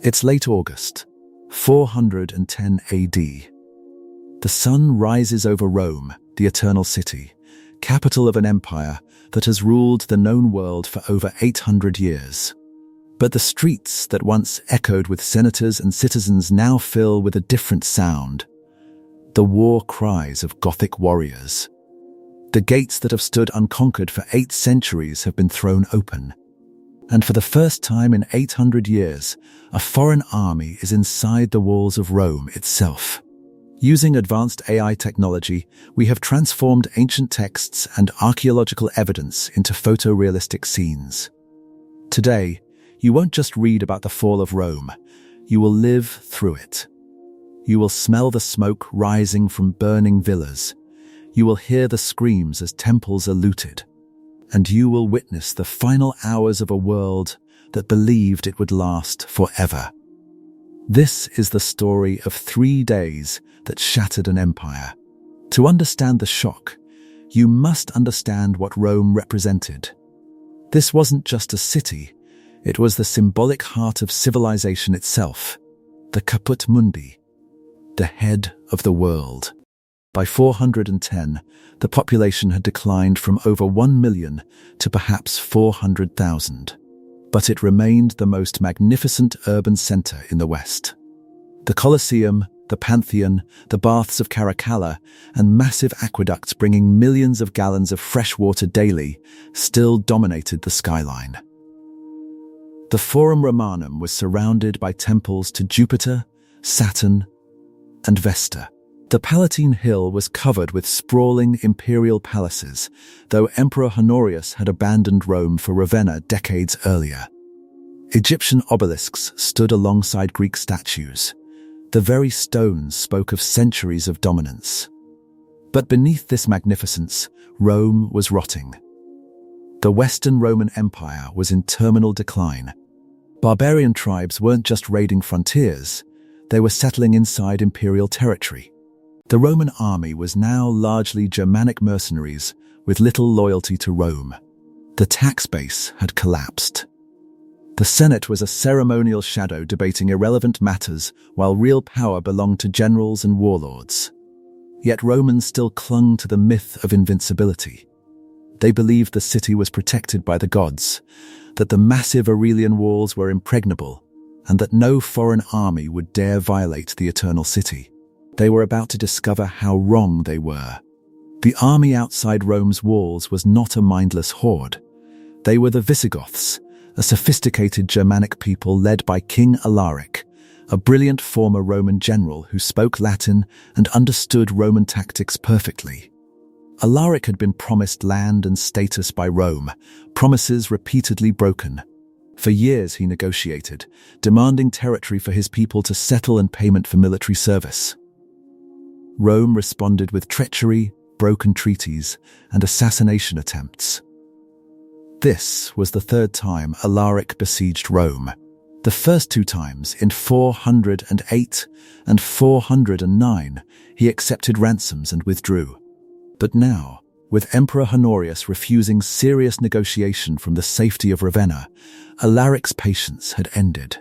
It's late August, 410 AD. The sun rises over Rome, the eternal city, capital of an empire that has ruled the known world for over 800 years. But the streets that once echoed with senators and citizens now fill with a different sound: the war cries of Gothic warriors. The gates that have stood unconquered for 8 centuries have been thrown open. And for the first time in 800 years, a foreign army is inside the walls of Rome itself. Using advanced AI technology, we have transformed ancient texts and archaeological evidence into photorealistic scenes. Today, you won't just read about the fall of Rome, you will live through it. You will smell the smoke rising from burning villas. You will hear the screams as temples are looted. And you will witness the final hours of a world that believed it would last forever. This is the story of 3 days that shattered an empire. To understand the shock, you must understand what Rome represented. This wasn't just a city, it was the symbolic heart of civilization itself, the caput mundi, the head of the world. By 410, the population had declined from over 1 million to perhaps 400,000. But it remained the most magnificent urban center in the West. The Colosseum, the Pantheon, the baths of Caracalla, and massive aqueducts bringing millions of gallons of fresh water daily still dominated the skyline. The Forum Romanum was surrounded by temples to Jupiter, Saturn, and Vesta. The Palatine Hill was covered with sprawling imperial palaces, though Emperor Honorius had abandoned Rome for Ravenna decades earlier. Egyptian obelisks stood alongside Greek statues. The very stones spoke of centuries of dominance. But beneath this magnificence, Rome was rotting. The Western Roman Empire was in terminal decline. Barbarian tribes weren't just raiding frontiers, they were settling inside imperial territory. The Roman army was now largely Germanic mercenaries with little loyalty to Rome. The tax base had collapsed. The Senate was a ceremonial shadow debating irrelevant matters while real power belonged to generals and warlords. Yet Romans still clung to the myth of invincibility. They believed the city was protected by the gods, that the massive Aurelian walls were impregnable, and that no foreign army would dare violate the eternal city. They were about to discover how wrong they were. The army outside Rome's walls was not a mindless horde. They were the Visigoths, a sophisticated Germanic people led by King Alaric, a brilliant former Roman general who spoke Latin and understood Roman tactics perfectly. Alaric had been promised land and status by Rome, promises repeatedly broken. For years he negotiated, demanding territory for his people to settle and payment for military service. Rome responded with treachery, broken treaties, and assassination attempts. This was the 3rd time Alaric besieged Rome. The first 2 times, in 408 and 409, he accepted ransoms and withdrew. But now, with Emperor Honorius refusing serious negotiation from the safety of Ravenna, Alaric's patience had ended.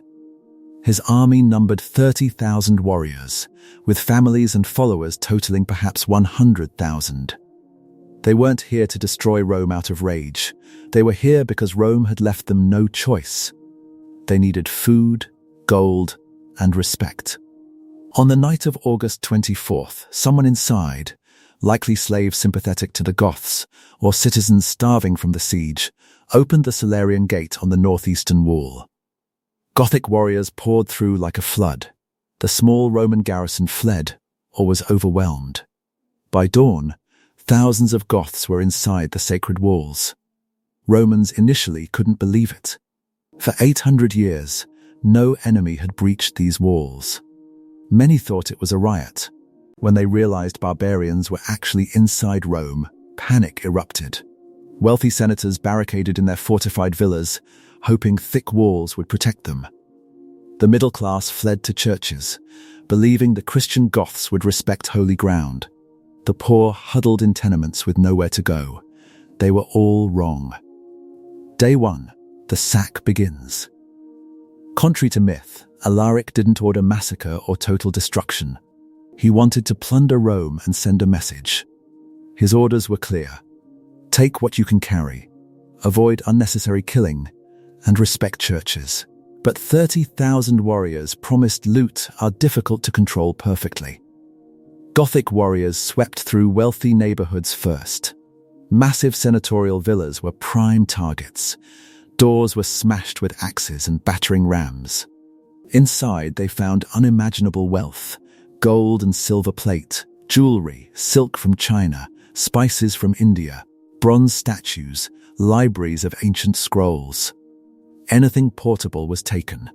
His army numbered 30,000 warriors, with families and followers totaling perhaps 100,000. They weren't here to destroy Rome out of rage. They were here because Rome had left them no choice. They needed food, gold, and respect. On the night of August 24th, someone inside, likely slaves sympathetic to the Goths or citizens starving from the siege, opened the Salarian Gate on the northeastern wall. Gothic warriors poured through like a flood. The small Roman garrison fled or was overwhelmed. By dawn, thousands of Goths were inside the sacred walls. Romans initially couldn't believe it. For 800 years, no enemy had breached these walls. Many thought it was a riot. When they realized barbarians were actually inside Rome, panic erupted. Wealthy senators barricaded in their fortified villas, hoping thick walls would protect them. The middle class fled to churches, believing the Christian Goths would respect holy ground. The poor huddled in tenements with nowhere to go. They were all wrong. Day 1, the sack begins. Contrary to myth, Alaric didn't order massacre or total destruction. He wanted to plunder Rome and send a message. His orders were clear. Take what you can carry, avoid unnecessary killing, and respect churches. But 30,000 warriors promised loot are difficult to control perfectly. Gothic warriors swept through wealthy neighborhoods first. Massive senatorial villas were prime targets. Doors were smashed with axes and battering rams. Inside, they found unimaginable wealth: gold and silver plate, jewelry, silk from China, spices from India, bronze statues, libraries of ancient scrolls. Anything portable was taken.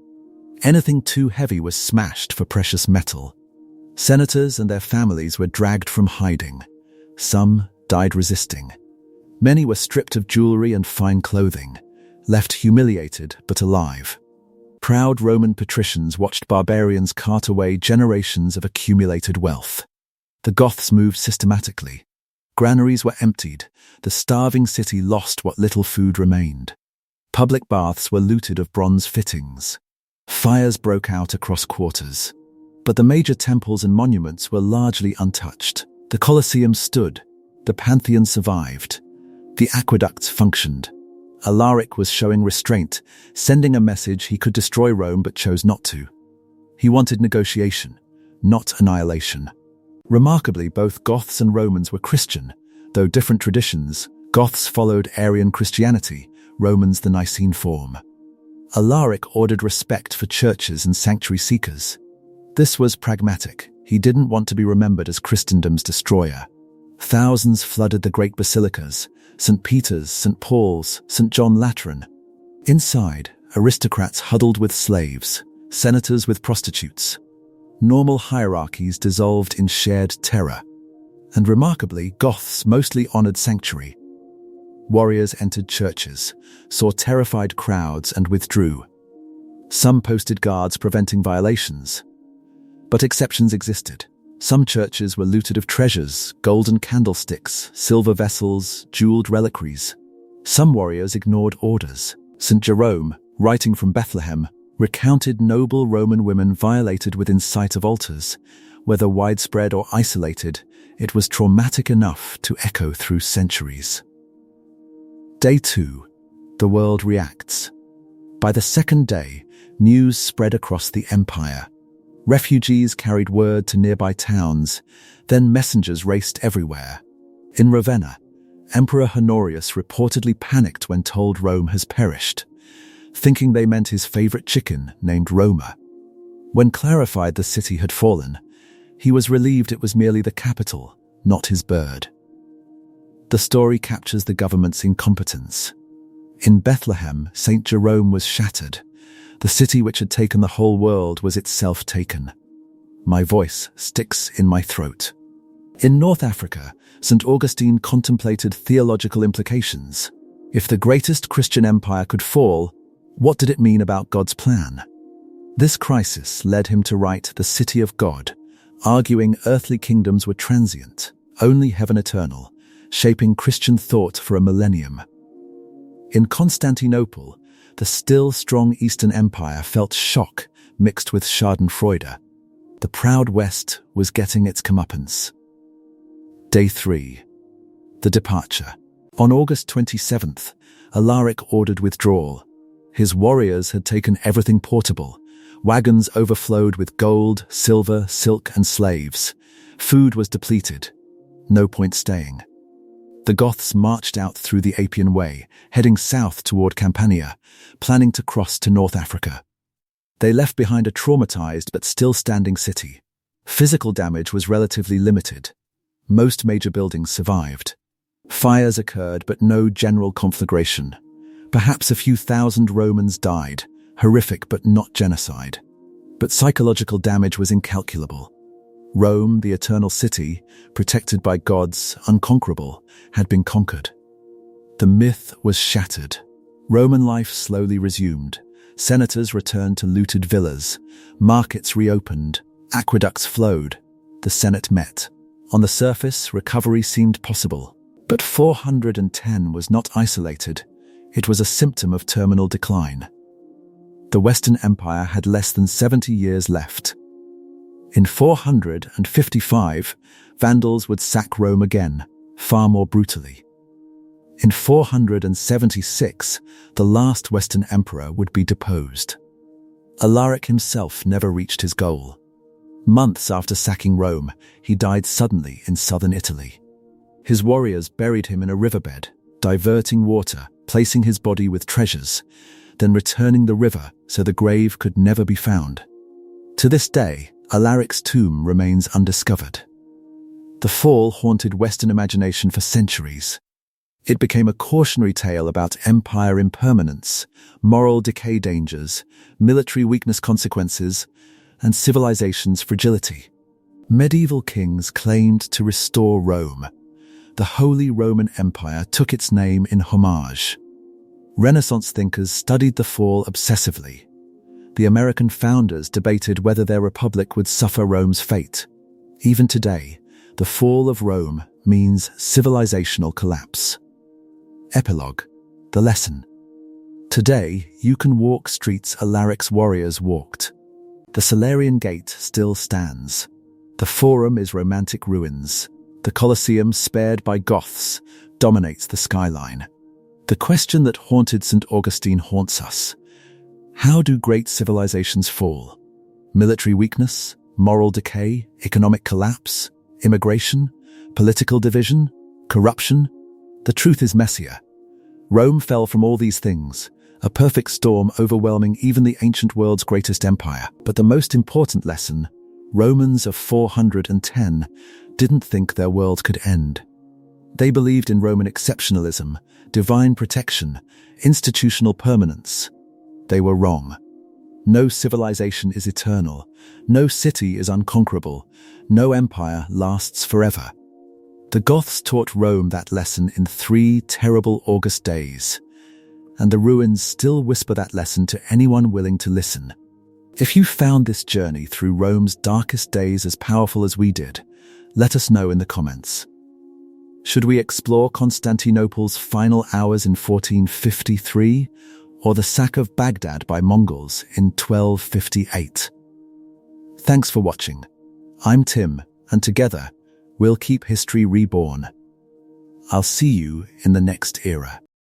Anything too heavy was smashed for precious metal. Senators and their families were dragged from hiding. Some died resisting. Many were stripped of jewelry and fine clothing, left humiliated but alive. Proud Roman patricians watched barbarians cart away generations of accumulated wealth. The Goths moved systematically. Granaries were emptied. The starving city lost what little food remained. Public baths were looted of bronze fittings. Fires broke out across quarters. But the major temples and monuments were largely untouched. The Colosseum stood. The Pantheon survived. The aqueducts functioned. Alaric was showing restraint, sending a message he could destroy Rome but chose not to. He wanted negotiation, not annihilation. Remarkably, both Goths and Romans were Christian, though different traditions. Goths followed Arian Christianity, Romans the Nicene form. Alaric ordered respect for churches and sanctuary seekers. This was pragmatic. He didn't want to be remembered as Christendom's destroyer. Thousands flooded the great basilicas, St. Peter's, St. Paul's, St. John Lateran. Inside, aristocrats huddled with slaves, senators with prostitutes. Normal hierarchies dissolved in shared terror. And remarkably, Goths mostly honored sanctuary. Warriors entered churches, saw terrified crowds and withdrew. Some posted guards preventing violations. But exceptions existed. Some churches were looted of treasures, golden candlesticks, silver vessels, jeweled reliquaries. Some warriors ignored orders. St. Jerome, writing from Bethlehem, recounted noble Roman women violated within sight of altars. Whether widespread or isolated, it was traumatic enough to echo through centuries. Day 2. The world reacts. By the second day, news spread across the empire. Refugees carried word to nearby towns, then messengers raced everywhere. In Ravenna, Emperor Honorius reportedly panicked when told Rome has perished, thinking they meant his favorite chicken named Roma. When clarified the city had fallen, he was relieved it was merely the capital, not his bird. The story captures the government's incompetence. In Bethlehem, St. Jerome was shattered. The city which had taken the whole world was itself taken. My voice sticks in my throat. In North Africa, St. Augustine contemplated theological implications. If the greatest Christian empire could fall, what did it mean about God's plan? This crisis led him to write The City of God, arguing earthly kingdoms were transient, only heaven eternal, shaping Christian thought for a millennium. In Constantinople, the still strong Eastern Empire felt shock mixed with schadenfreude. The proud West was getting its comeuppance. Day 3. The departure. On August 27th, Alaric ordered withdrawal. His warriors had taken everything portable. Wagons overflowed with gold, silver, silk, and slaves. Food was depleted. No point staying. The Goths marched out through the Appian Way, heading south toward Campania, planning to cross to North Africa. They left behind a traumatized but still standing city. Physical damage was relatively limited. Most major buildings survived. Fires occurred, but no general conflagration. Perhaps a few thousand Romans died, horrific but not genocide. But psychological damage was incalculable. Rome, the eternal city, protected by gods, unconquerable, had been conquered. The myth was shattered. Roman life slowly resumed. Senators returned to looted villas. Markets reopened. Aqueducts flowed. The Senate met. On the surface, recovery seemed possible. But 410 was not isolated. It was a symptom of terminal decline. The Western Empire had less than 70 years left. In 455, Vandals would sack Rome again, far more brutally. In 476, the last Western emperor would be deposed. Alaric himself never reached his goal. Months after sacking Rome, he died suddenly in southern Italy. His warriors buried him in a riverbed, diverting water, placing his body with treasures, then returning the river so the grave could never be found. To this day, Alaric's tomb remains undiscovered. The fall haunted Western imagination for centuries. It became a cautionary tale about empire impermanence, moral decay dangers, military weakness consequences, and civilization's fragility. Medieval kings claimed to restore Rome. The Holy Roman Empire took its name in homage. Renaissance thinkers studied the fall obsessively. The American founders debated whether their republic would suffer Rome's fate. Even today, the fall of Rome means civilizational collapse. Epilogue: the lesson. Today, you can walk streets Alaric's warriors walked. The Salarian Gate still stands. The Forum is romantic ruins. The Colosseum, spared by Goths, dominates the skyline. The question that haunted St. Augustine haunts us. How do great civilizations fall? Military weakness, moral decay, economic collapse, immigration, political division, corruption? The truth is messier. Rome fell from all these things, a perfect storm overwhelming even the ancient world's greatest empire. But the most important lesson, Romans of 410 didn't think their world could end. They believed in Roman exceptionalism, divine protection, institutional permanence. They were wrong. No civilization is eternal. No city is unconquerable. No empire lasts forever. The Goths taught Rome that lesson in 3 terrible August days, and the ruins still whisper that lesson to anyone willing to listen. If you found this journey through Rome's darkest days as powerful as we did, let us know in the comments. Should we explore Constantinople's final hours in 1453, or the sack of Baghdad by Mongols in 1258? Thanks for watching. I'm Tim, and together, we'll keep history reborn. I'll see you in the next era.